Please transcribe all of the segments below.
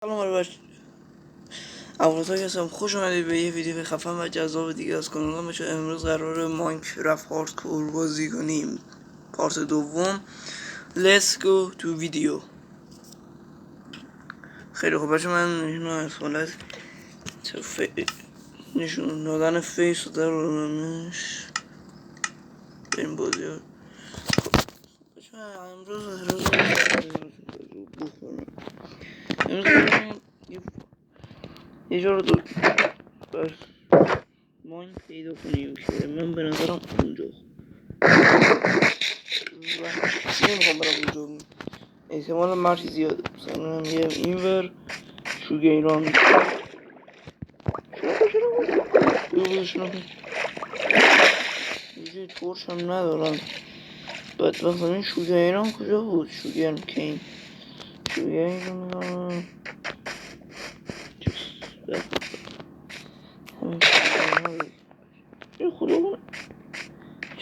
سلام بچه، اولتا هستم. خوش اومدید به یه ویدیو خفن و جذاب دیگه از کانالم. امروز قراره ماینکرافت هاردکور بازی کنیم، پارت دوم. Let's go to video. خیلی خوب بچه، من از حالت نشون دادن فیس و در رونمش بریم بازی ها. بچه امروز یه جا رو بس ماین پیدا کنیم که من به نظرم اونجا نمیخوام برم اونجا. احتمال مرچی زیاده. مثلا میگم اینور شوگه ایران چرا یه تورش هم ندارم. بدبخت این شوگه ایران کجا بود؟ شوگه کین شوگه ایران این خدا کنه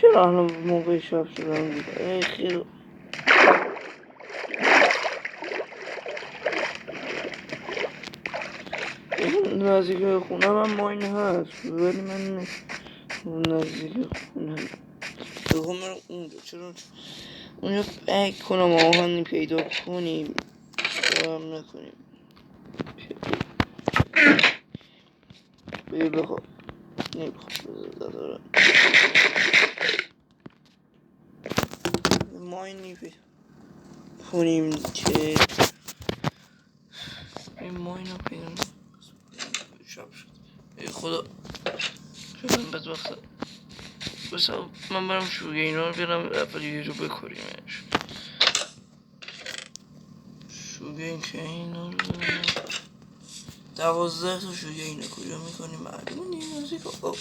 چرا الان موقع شب شدم بود؟ ای خیلی نزدیک خونه من ماین هست، ولی من نزدیک خونه بخوام برم اونجا. چرا اونجا فکر کنم آهنی پیدا کنیم برم نکنیم. بگه بخواب نمیخواب دارم ماینی پیدا کنیم که این ماین رو پیدا شب شد. ای خدا شدم بدبخت. بس من برم شوگه اینا رو بیارم اول یه رو بکریمش. شوگه این که اینا رو 12 تا شوگه اینو کجا میکنیم معلومه نیازی که خب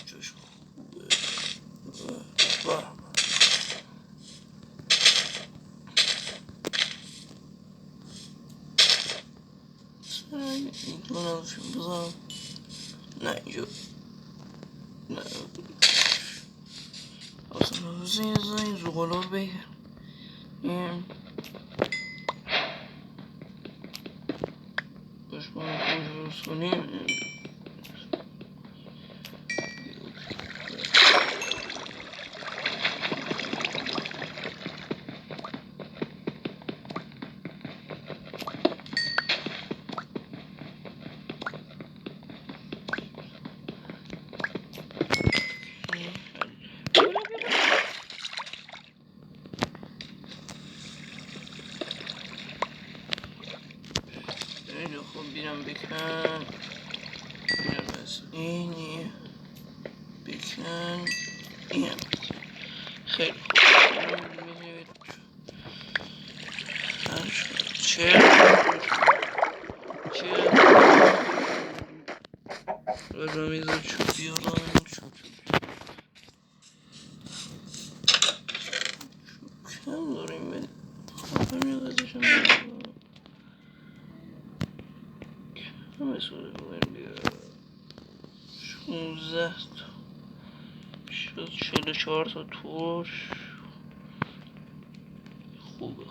جاش خوبه. اینجا نباشیم بزنم. نه اینجا نه اصلا بزن یه زن زغالا رو بگیر باش ما رو روز کنیم. خیلی خوب بیرم بکن بیرم از اینی بکن این خیلی خوب چه رمیزا چوب بیارم چوب کم داریم ولی همین قدرش هم همه سوره باید بیارم 16 تا شد 44 تا تورش خوبه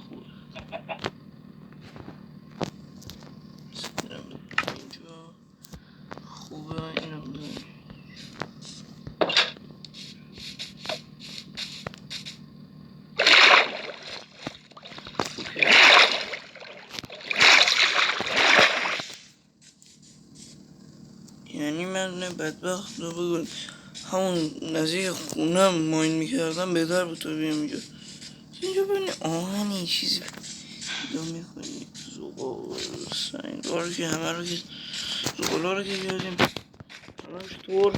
اینم اینجا خوبه. اینم بزنیم یعنی من بدبخت رو بگون همون نزدیک خونم ماین میکردم بهتر بود تا بیام اینجا ببینی آهنی چیزی پیدا میکنی. زغال سنگا رو که همه رو که زغالا رو که گردیم همش طور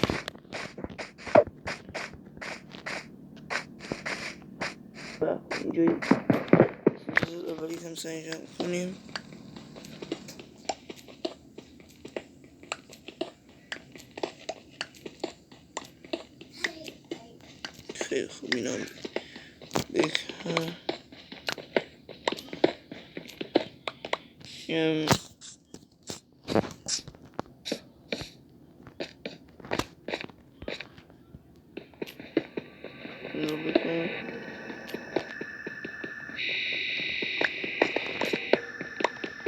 و اینجا اولی کم سنگ جمع کنیم. خیلی خوب اینا بکن اینو بکن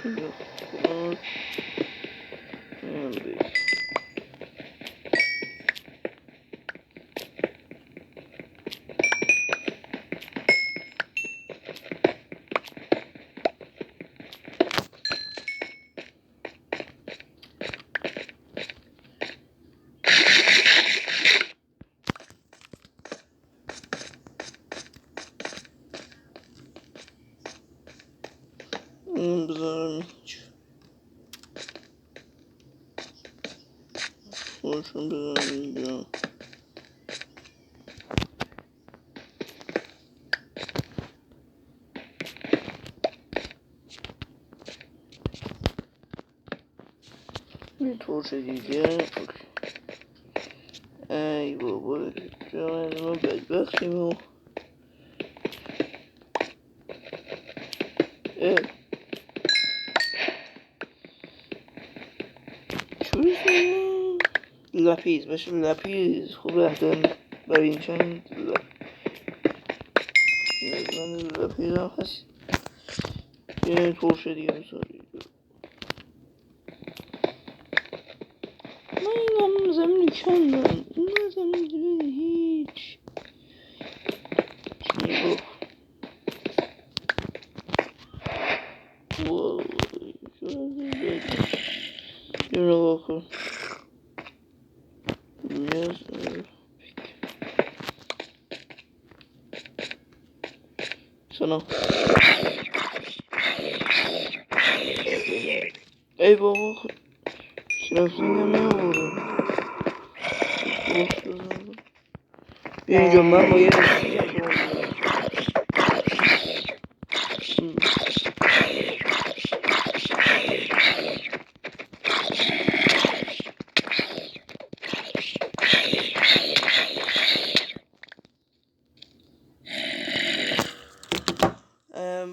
اینجا فلان اینم بگیر. بذارم اینجا خودشون بذارم اینجا یه ترش دیگه. اوکی. ای بابا جان ما بدبختیم و چوری لپیز باشه لپیز خوب رهدن برای این چند لپیز هم هست. یه ترش دیگه میساری من اینم زمین کندم نه زمین دیگه هیچ یه نگاه کن سلام ای بابا شنفتی نمی آورم بیا اینجا من با یه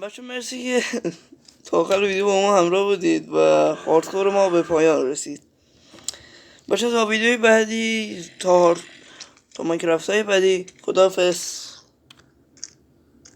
بچه مرسی که تا آخر ویدیو با ما همراه بودید و هاردکور ما به پایان رسید. بچه تا ویدیوی بعدی تا مایکرافت های بعدی خداحافظ.